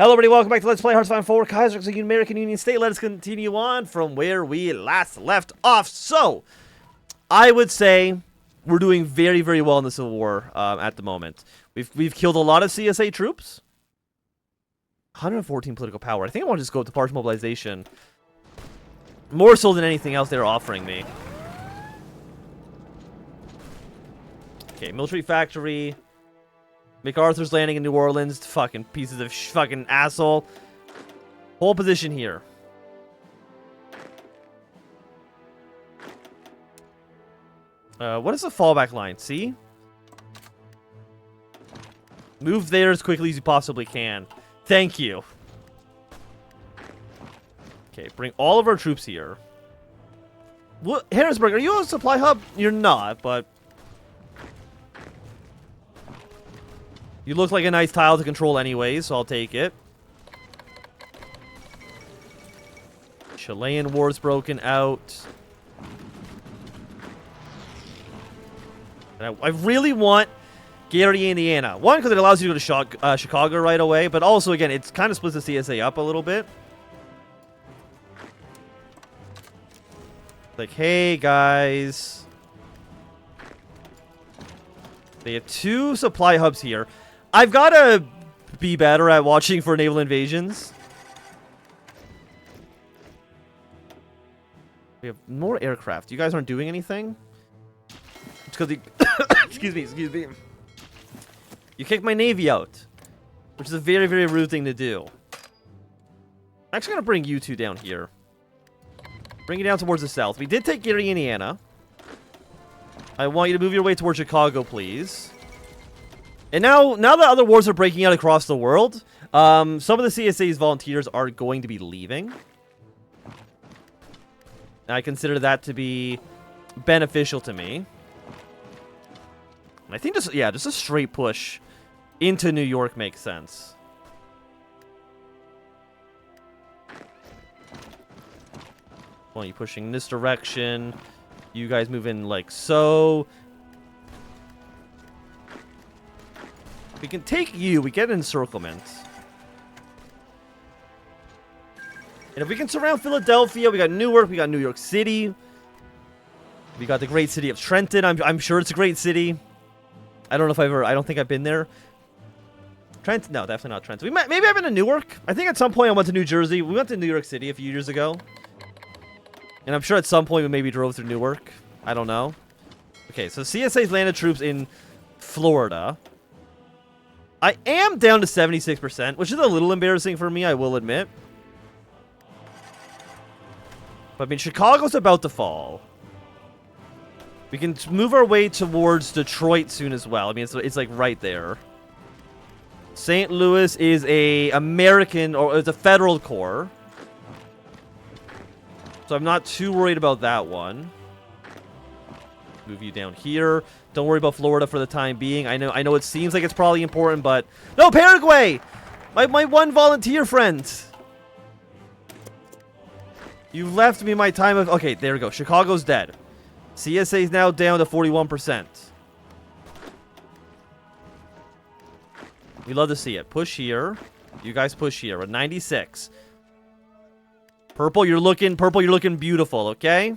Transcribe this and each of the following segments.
Hello everybody, welcome back to Let's Play Hearthstone 4 Kaiserreich, the American Union State. Let us continue on from where we last left off. So, I would say we're doing very, very well in the Civil War at the moment. We've killed a lot of CSA troops. 114 political power. I think I want to just go up to partial mobilization. More so than anything else they're offering me. Okay, military factory. MacArthur's landing in New Orleans. Fucking pieces of fucking asshole. Whole position here. What is the fallback line? See? Move there as quickly as you possibly can. Thank you. Okay, bring all of our troops here. What, Harrisburg, are you a supply hub? You're not, but... you look like a nice tile to control anyway, so I'll take it. Chilean war's broken out. And I really want Gary, Indiana. One, because it allows you to go to Chicago right away, but also, again, it's kind of splits the CSA up a little bit. Like, hey, guys. They have 2 supply hubs here. I've got to be better at watching for naval invasions. We have more aircraft. You guys aren't doing anything? It's because excuse me. You kicked my navy out, which is a very, very rude thing to do. I'm actually going to bring you 2 down here. Bring it down towards the south. We did take Gary, Indiana. I want you to move your way towards Chicago, please. And now that other wars are breaking out across the world, some of the CSA's volunteers are going to be leaving. And I consider that to be beneficial to me. And I think just a straight push into New York makes sense. Well, you pushing in this direction. You guys move in like so. We can take you. We get encirclement. And if we can surround Philadelphia, we got Newark, we got New York City. We got the great city of Trenton. I'm sure it's a great city. I don't know if I don't think I've been there. Trenton? No, definitely not Trenton. Maybe I've been to Newark. I think at some point I went to New Jersey. We went to New York City a few years ago. And I'm sure at some point we maybe drove through Newark. I don't know. Okay, so CSA's landed troops in Florida. I am down to 76%, which is a little embarrassing for me, I will admit. But I mean, Chicago's about to fall. We can move our way towards Detroit soon as well. I mean, it's like right there. St. Louis is a American, or it's a federal corps. So I'm not too worried about that one. Move you down here. Don't worry about Florida for the time being. I know it seems like it's probably important, but... no, Paraguay! My one volunteer friend! You left me my time of... okay, there we go. Chicago's dead. CSA is now down to 41%. We love to see it. Push here. You guys push here. We're 96. Purple, you're looking beautiful, okay?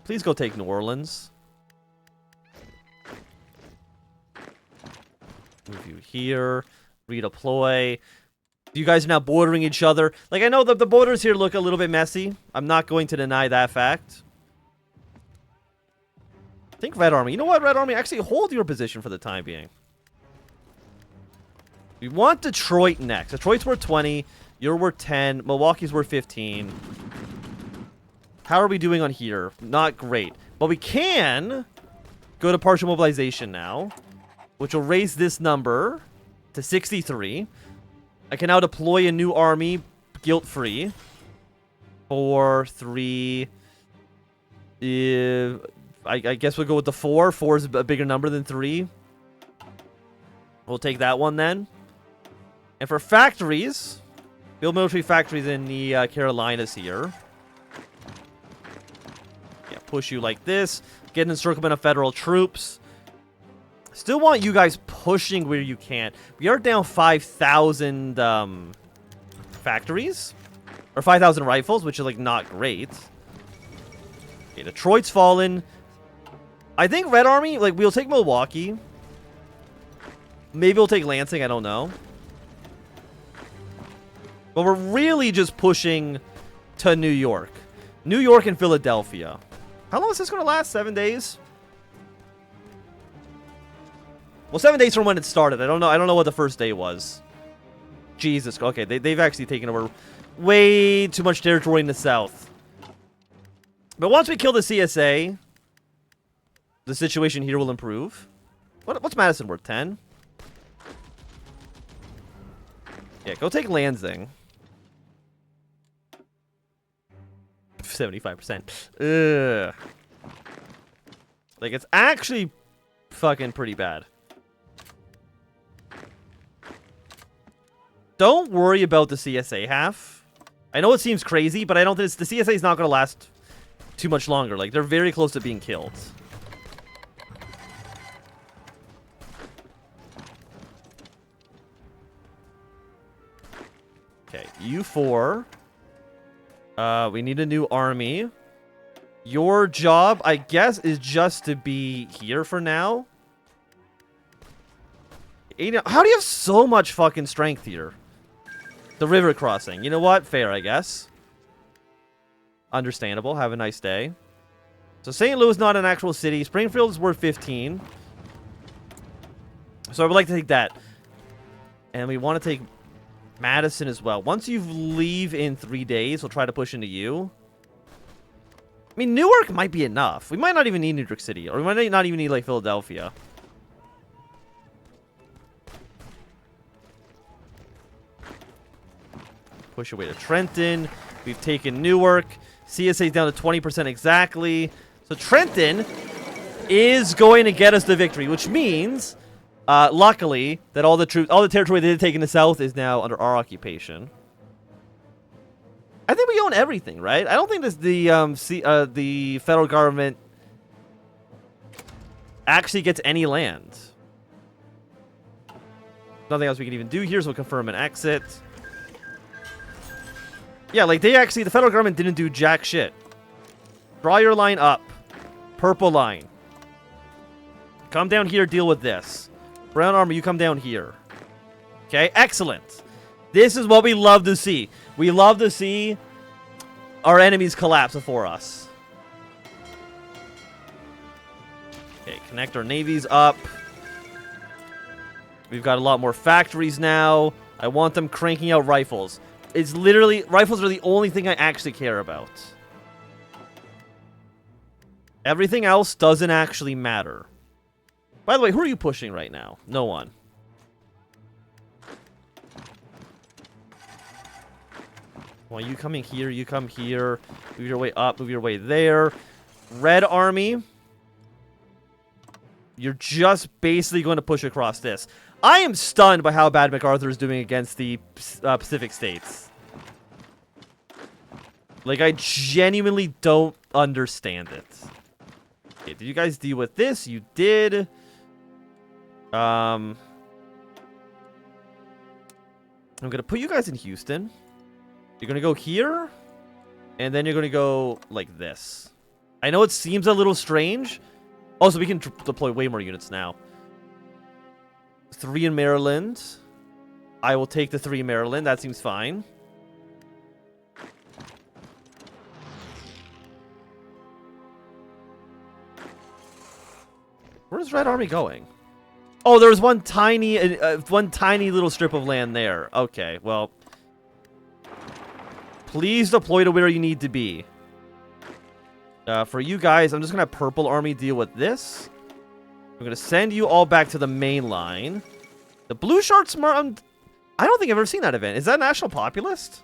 Please go take New Orleans. Move you here. Redeploy. You guys are now bordering each other. Like, I know that the borders here look a little bit messy. I'm not going to deny that fact. Think Red Army. You know what, Red Army? Actually, hold your position for the time being. We want Detroit next. Detroit's worth 20. You're worth 10. Milwaukee's worth 15. How are we doing on here? Not great. But we can go to partial mobilization now, which will raise this number to 63. I can now deploy a new army, guilt-free, for 3. I guess we'll go with the 4. 4 is a bigger number than 3. We'll take that one then. And for factories, build military factories in the Carolinas here. Yeah, push you like this. Get an encirclement of federal troops. Still want you guys pushing where you can. We are down 5,000 factories. Or 5,000 rifles, which is, like, not great. Okay, Detroit's fallen. I think Red Army, like, we'll take Milwaukee. Maybe we'll take Lansing, I don't know. But we're really just pushing to New York. New York and Philadelphia. How long is this going to last? 7 days? Well, 7 days from when it started. I don't know what the first day was. Jesus. Okay, they've actually taken over way too much territory in the south. But once we kill the CSA, the situation here will improve. What's Madison worth? 10? Yeah, go take Lansing. 75%. Ugh. Like, it's actually fucking pretty bad. Don't worry about the CSA half. I know it seems crazy, but I don't think the CSA is not going to last too much longer. Like, they're very close to being killed. Okay, U4. We need a new army. Your job, I guess, is just to be here for now. How do you have so much fucking strength here? The river crossing. You know what? Fair, I guess. Understandable. Have a nice day. So St. Louis is not an actual city. Springfield is worth 15. So I would like to take that. And we want to take Madison as well. Once you leave in 3 days, we'll try to push into you. I mean, Newark might be enough. We might not even need New York City. Or we might not even need, like, Philadelphia. Push away to Trenton. We've taken Newark. CSA's down to 20% exactly. So Trenton is going to get us the victory, which means, luckily, that all the territory they did take in the south is now under our occupation. I think we own everything, right? I don't think this the federal government actually gets any land. Nothing else we can even do here, so we'll confirm an exit. Yeah, like, the federal government didn't do jack shit. Draw your line up. Purple line. Come down here, deal with this. Brown armor, you come down here. Okay, excellent. This is what we love to see. We love to see our enemies collapse before us. Okay, connect our navies up. We've got a lot more factories now. I want them cranking out rifles. It's literally, rifles are the only thing I actually care about. Everything else doesn't actually matter. By the way, who are you pushing right now? No one. Well, you coming here, you come here. Move your way up, move your way there. Red Army. You're just basically going to push across this. I am stunned by how bad MacArthur is doing against the Pacific States. Like, I genuinely don't understand it. Okay, did you guys deal with this? You did. I'm going to put you guys in Houston. You're going to go here. And then you're going to go like this. I know it seems a little strange. Also, we can deploy way more units now. 3 in Maryland. I will take the 3 in Maryland. That seems fine. Where's Red Army going? Oh, there was one tiny little strip of land there. Okay, well. Please deploy to where you need to be. For you guys, I'm just going to have Purple Army deal with this. I'm going to send you all back to the main line. The Blue Shard Smart... I don't think I've ever seen that event. Is that National Populist?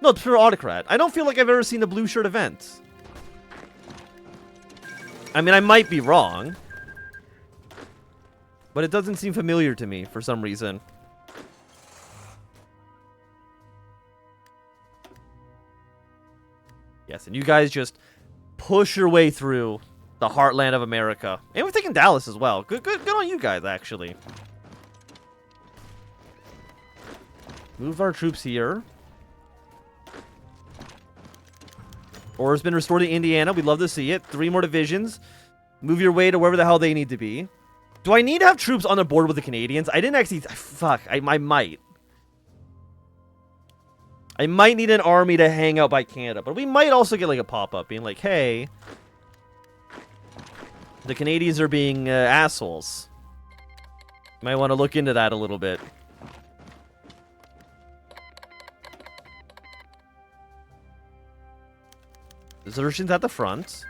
No, it's pure Autocrat. I don't feel like I've ever seen the Blue Shirt event. I mean, I might be wrong. But it doesn't seem familiar to me for some reason. Yes, and you guys just push your way through The heartland of America. And we've taken Dallas as well. Good on you guys, actually. Move our troops here. Order's been restored to Indiana. We'd love to see it. 3 more divisions. Move your way to wherever the hell they need to be. Do I need to have troops on the border with the Canadians? I didn't actually... Fuck. I might. I might need an army to hang out by Canada. But we might also get like a pop-up being like, hey... The Canadians are being assholes. Might want to look into that a little bit. Desertions at the front.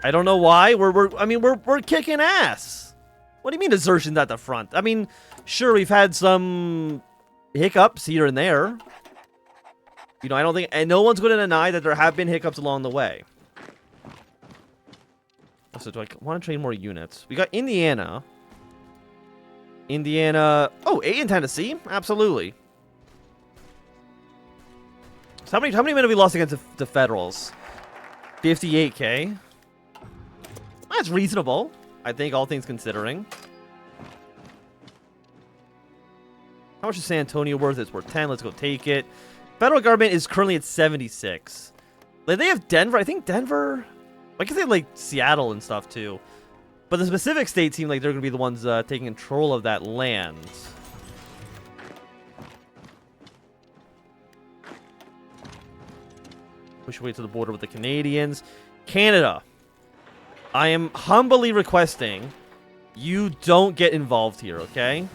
I don't know why. We're kicking ass. What do you mean desertions at the front? I mean, sure, we've had some hiccups here and there. You know, I don't think, and no one's going to deny that there have been hiccups along the way. So do I want to train more units? We got Indiana. Oh, 8 in Tennessee? Absolutely. So how many men have we lost against the Federals? 58k. That's reasonable, I think, all things considering. How much is San Antonio worth? It's worth 10. Let's go take it. Federal government is currently at 76. Like, they have Denver. I think Denver... I guess they have, like, Seattle and stuff, too. But the specific states seem like they're going to be the ones taking control of that land. Push away to the border with the Canadians. Canada. I am humbly requesting you don't get involved here, okay?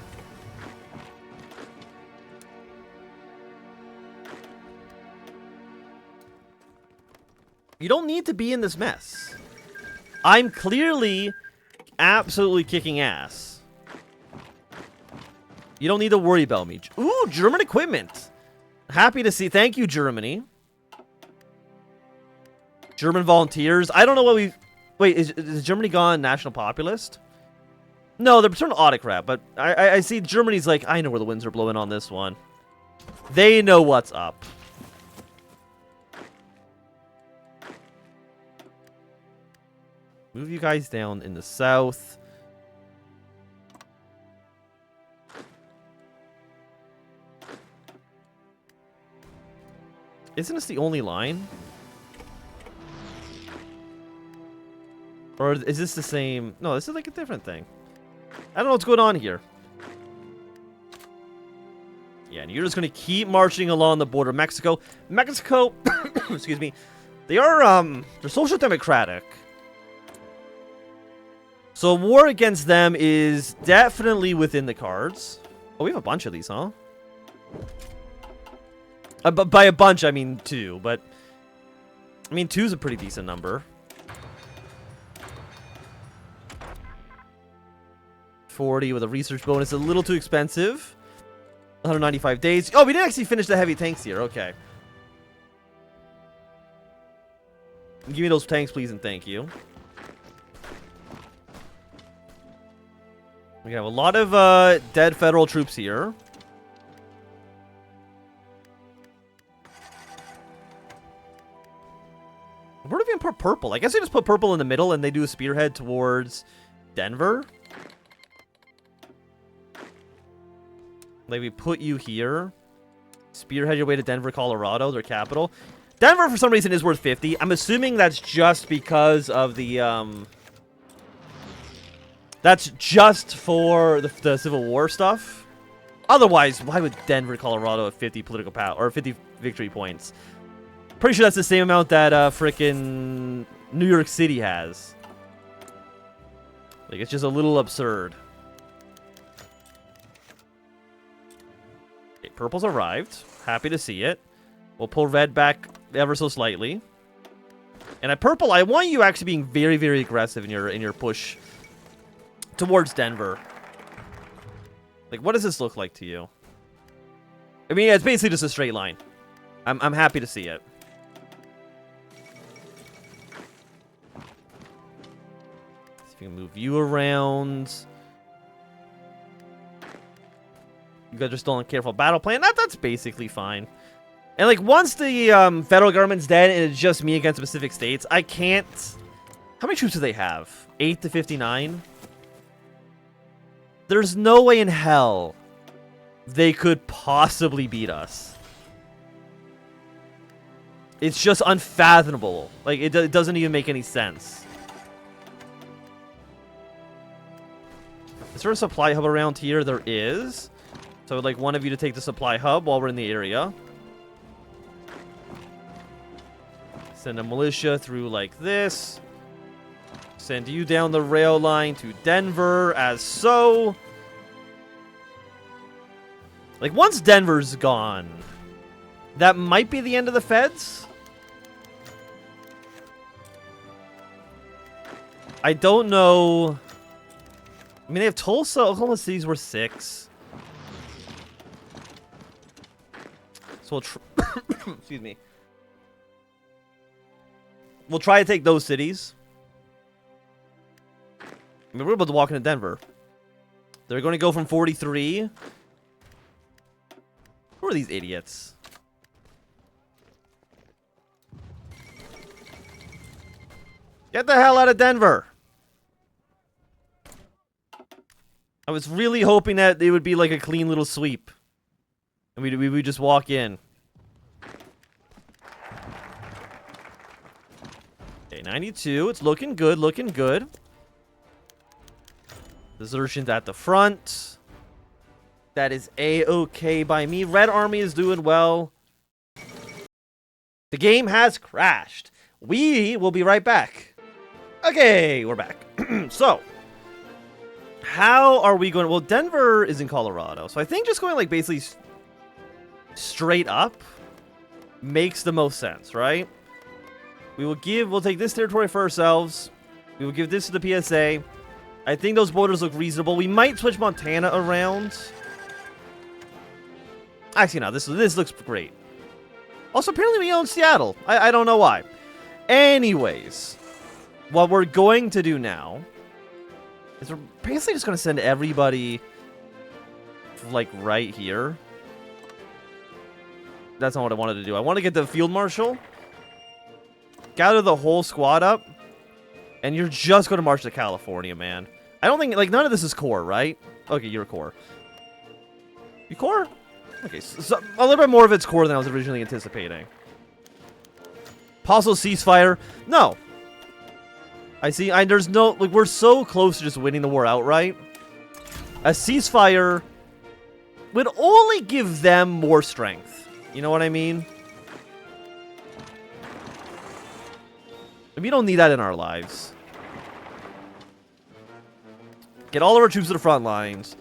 You don't need to be in this mess. I'm clearly absolutely kicking ass. You don't need to worry about me. Ooh, German equipment. Happy to see. Thank you, Germany. German volunteers. I don't know what we... Wait, is Germany gone national populist? No, they're turned autocrat, but I see Germany's like, I know where the winds are blowing on this one. They know what's up. Move you guys down in the south. Isn't this the only line? Or is this the same? No, this is like a different thing. I don't know what's going on here. Yeah, and you're just going to keep marching along the border of Mexico. Mexico, excuse me, they are, they're social democratic. So a war against them is definitely within the cards. Oh, we have a bunch of these, huh? But by a bunch, I mean 2. But, I mean, 2 is a pretty decent number. 40 with a research bonus. A little too expensive. 195 days. Oh, we didn't actually finish the heavy tanks here. Okay. Give me those tanks, please, and thank you. We have a lot of dead federal troops here. Where do we even put purple? I guess I just put purple in the middle and they do a spearhead towards Denver. Like, we put you here. Spearhead your way to Denver, Colorado, their capital. Denver, for some reason, is worth 50. I'm assuming that's just because of the, That's just for the Civil War stuff. Otherwise, why would Denver, Colorado have 50 political power or 50 victory points? Pretty sure that's the same amount that frickin' New York City has. Like, it's just a little absurd. Okay, purple's arrived. Happy to see it. We'll pull red back ever so slightly. And at purple, I want you actually being very, very aggressive in your push towards Denver. Like, what does this look like to you? I mean, it's basically just a straight line. I'm happy to see it. See if we can move you around. You guys are still on careful battle plan. That's basically fine. And like, once the federal government's dead and it's just me against specific states, I can't How many troops do they have? 8 to 59? There's no way in hell they could possibly beat us. It's just unfathomable. Like, it doesn't even make any sense. Is there a supply hub around here? There is. So I'd like one of you to take the supply hub while we're in the area. Send a militia through like this. Send you down the rail line to Denver as so. Like, once Denver's gone, that might be the end of the feds. I don't know. I mean, they have Tulsa. Oklahoma City's worth 6. So we'll excuse me. We'll try to take those cities. I mean, we're about to walk into Denver. They're going to go from 43. Who are these idiots? Get the hell out of Denver. I was really hoping that it would be like a clean little sweep. And we would just walk in. Okay, 92. It's looking good, looking good. Desertions at the front. That is A-okay by me. Red Army is doing well. The game has crashed. We will be right back. Okay, we're back. So, how are we going? Well, Denver is in Colorado. So I think just going like basically straight up makes the most sense, right? We'll take this territory for ourselves. We will give this to the PSA. I think those borders look reasonable. We might switch Montana around. Actually, no, this looks great. Also, apparently we own Seattle. I don't know why. Anyways, what we're going to do now is we're basically just going to send everybody like right here. That's not what I wanted to do. I want to get the field marshal, gather the whole squad up, and you're just going to march to California, man. I don't think, like, none of this is core, right? Okay, you're core. You core? Okay, so a little bit more of it's core than I was originally anticipating. Possible ceasefire? No. There's no, like, we're so close to just winning the war outright. A ceasefire would only give them more strength. You know what I mean? We don't need that in our lives. Get all of our troops to the front lines.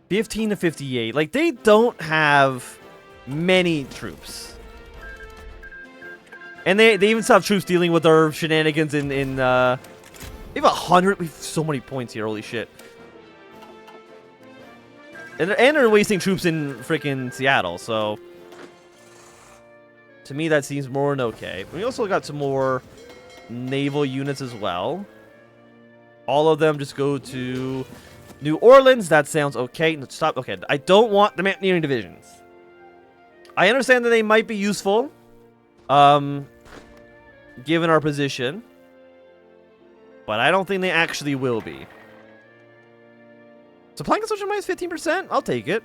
15 to 58. Like, they don't have many troops. And they even still have troops dealing with our shenanigans in they have 100. We have so many points here. Holy shit. And they're wasting troops in freaking Seattle, so to me that seems more than okay. We also got some more naval units as well. All of them just go to New Orleans. That sounds okay. No, stop. Okay, I don't want the mountaineering divisions. I understand that they might be useful, given our position, but I don't think they actually will be. Supply consumption minus 15%? I'll take it.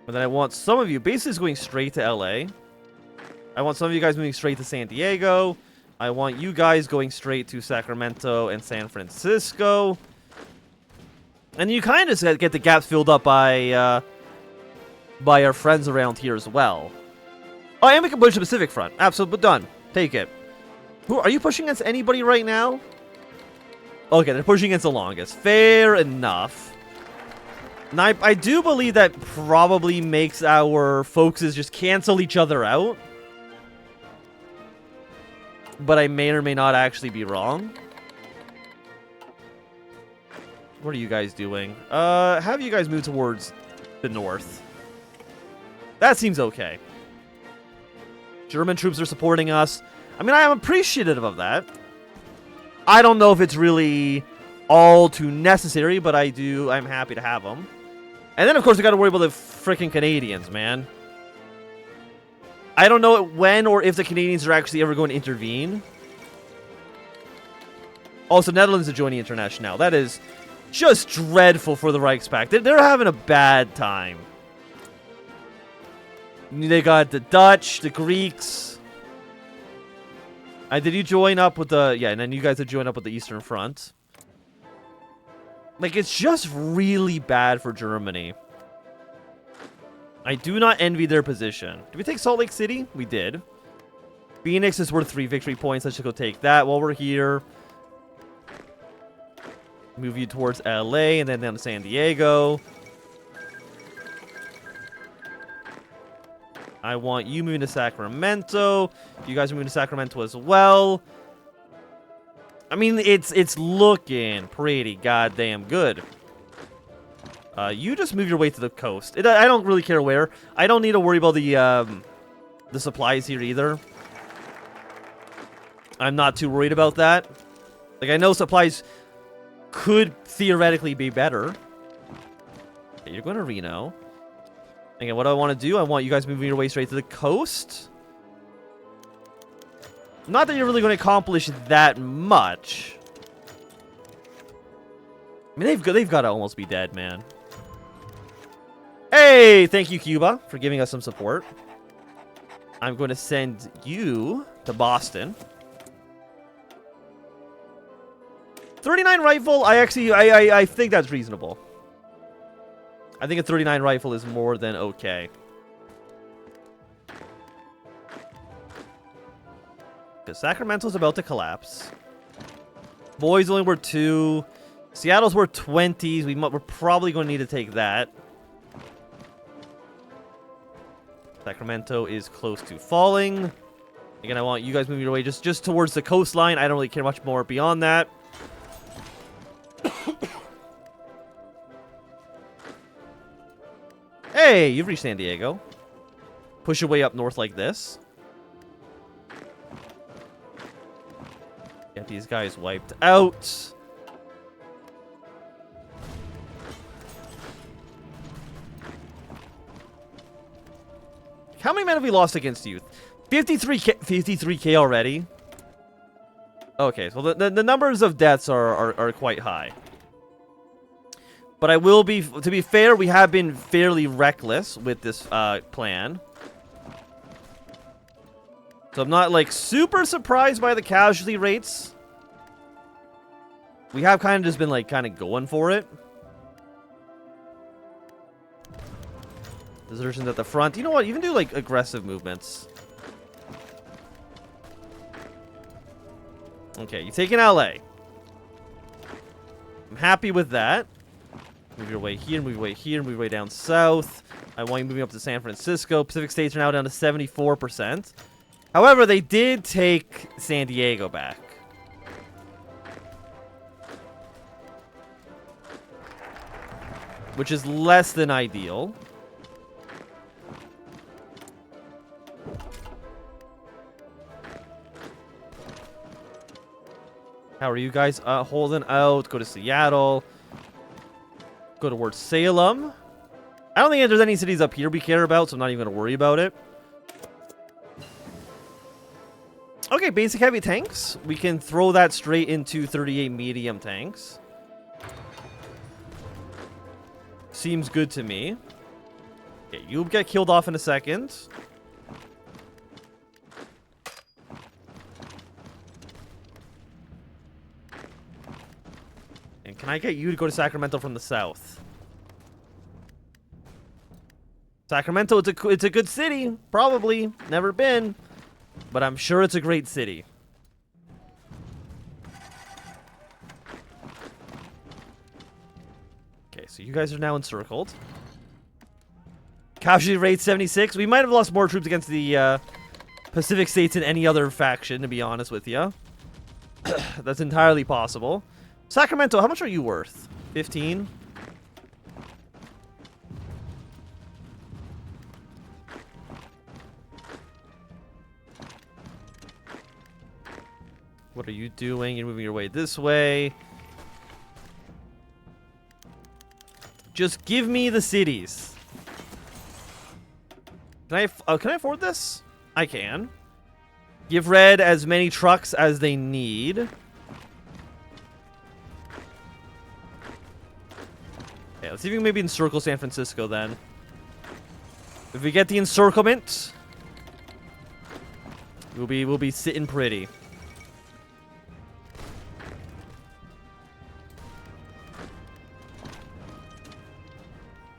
And then I want some of you basically going straight to LA. I want some of you guys moving straight to San Diego. I want you guys going straight to Sacramento and San Francisco. And you kind of get the gaps filled up by our friends around here as well. Oh, and we can push the Pacific Front. Absolutely done. Take it. Who are you pushing against? Anybody right now? Okay, they're pushing against the longest. Fair enough. Now, I do believe that probably makes our focuses just cancel each other out. But I may or may not actually be wrong. What are you guys doing? Have you guys move towards the north. That seems okay. German troops are supporting us. I mean, I am appreciative of that. I don't know if it's really all too necessary, but I'm happy to have them. And then, of course, we got to worry about the freaking Canadians, man. I don't know when or if the Canadians are actually ever going to intervene. Also, Netherlands are joining International. That is just dreadful for the Reichspakt. They're having a bad time. They got the Dutch, the Greeks. Did you join up with the... Yeah, and then you guys have joined up with the Eastern Front. Like, it's just really bad for Germany. I do not envy their position. Did we take Salt Lake City? We did. Phoenix is worth 3 victory points. Let's just go take that while we're here. Move you towards LA and then down to San Diego. I want you moving to Sacramento. You guys are moving to Sacramento as well. I mean, it's looking pretty goddamn good. You just move your way to the coast. I don't really care where. I don't need to worry about the supplies here either. I'm not too worried about that. Like, I know supplies could theoretically be better. Okay, you're going to Reno. Again, what do I want to do? I want you guys moving your way straight to the coast. Not that you're really going to accomplish that much. I mean, they've got to almost be dead, man. Hey, thank you, Cuba, for giving us some support. I'm going to send you to Boston. 39 rifle, I think that's reasonable. I think a 39 rifle is more than okay. Because Sacramento's about to collapse. Boise only worth 2. Seattle's worth 20s. We're probably going to need to take that. Sacramento is close to falling. Again, I want you guys moving your way just towards the coastline. I don't really care much more beyond that. Hey, you've reached San Diego. Push your way up north like this. Get these guys wiped out. How many men have we lost against you? 53k already? Okay, so the numbers of deaths are quite high. But I will be, to be fair, we have been fairly reckless with this plan. So I'm not, like, super surprised by the casualty rates. We have kind of just been, like, kind of going for it. Desertions at the front. You know what? Even do, like, aggressive movements. Okay, you've taken LA. I'm happy with that. Move your way here, move your way here, move your way down south. I want you moving up to San Francisco. Pacific States are now down to 74%. However, they did take San Diego back. Which is less than ideal. How are you guys holding out? Go to Seattle. Go towards Salem. I don't think there's any cities up here we care about, so I'm not even going to worry about it. Okay, basic heavy tanks. We can throw that straight into 38 medium tanks. Seems good to me. Okay, you'll get killed off in a second. And can I get you to go to Sacramento from the south? Sacramento, it's a good city. Probably. Never been. But I'm sure it's a great city. Okay, so you guys are now encircled. Casualty rate 76. We might have lost more troops against the Pacific States than any other faction, to be honest with you. That's entirely possible. Sacramento, how much are you worth? 15? What are you doing? You're moving your way this way. Just give me the cities. Can I afford this? I can. Give red as many trucks as they need. Okay, let's see if we can maybe encircle San Francisco then. If we get the encirclement, we'll be sitting pretty.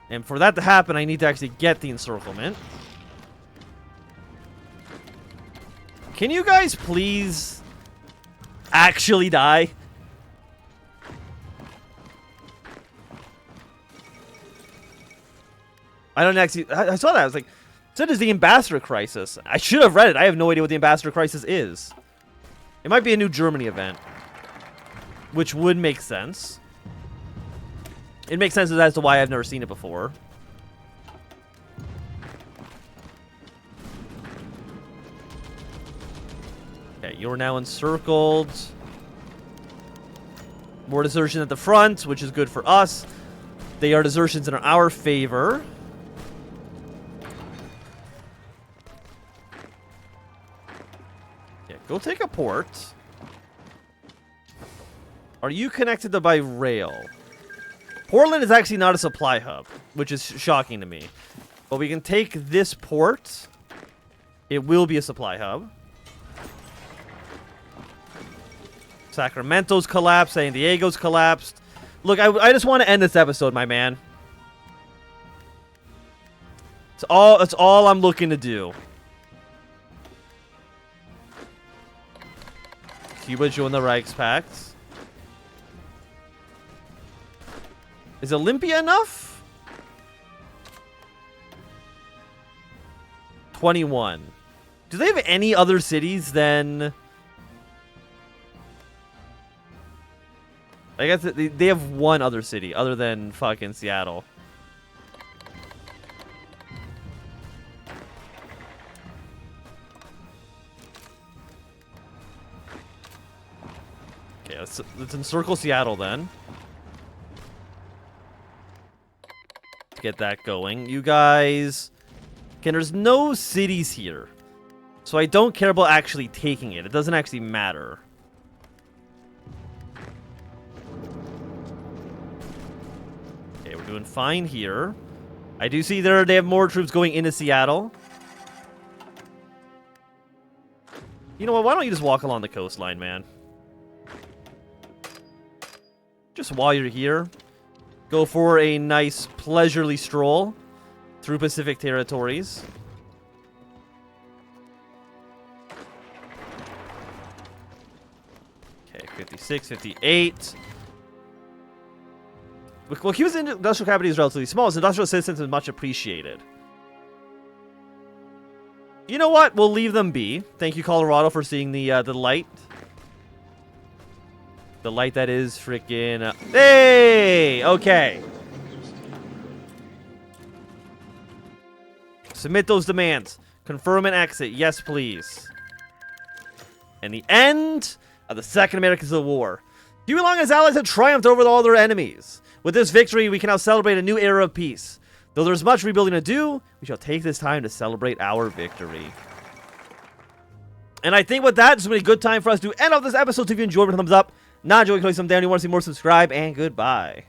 And for that to happen, I need to actually get the encirclement. Can you guys please actually die? I don't actually... I saw that. I was like, so does the Ambassador Crisis. I should have read it. I have no idea what the Ambassador Crisis is. It might be a new Germany event. Which would make sense. It makes sense as to why I've never seen it before. Okay, you're now encircled. More desertion at the front, which is good for us. They are desertions in our favor. Yeah, go take a port. Are you connected to by rail? Portland is actually not a supply hub, which is shocking to me. But we can take this port. It will be a supply hub. Sacramento's collapsed. San Diego's collapsed. Look, I just want to end this episode, my man. That's all I'm looking to do. Cuba joined the Reichspakt. Is Olympia enough? 21. Do they have any other cities than... I guess they have one other city other than fucking Seattle. Okay, let's encircle Seattle then. Get that going. You guys... Okay, there's no cities here. So I don't care about actually taking it. It doesn't actually matter. Okay, we're doing fine here. I do see they have more troops going into Seattle. You know what? Why don't you just walk along the coastline, man? Just while you're here. Go for a nice, leisurely stroll through Pacific territories. Okay, 56, 58. Well, Cuba's industrial capital is relatively small. Its industrial assistance is much appreciated. You know what? We'll leave them be. Thank you, Colorado, for seeing the light. The light that is freaking... Hey! Okay. Submit those demands. Confirm and exit. Yes, please. And the end of the Second American Civil War. Huey Long and his allies have triumphed over all their enemies. With this victory, we can now celebrate a new era of peace. Though there's much rebuilding to do, we shall take this time to celebrate our victory. And I think with that, it's been a good time for us to end off this episode. So if you enjoyed, thumbs up. Not enjoying, click some down. You want to see more, subscribe, and goodbye.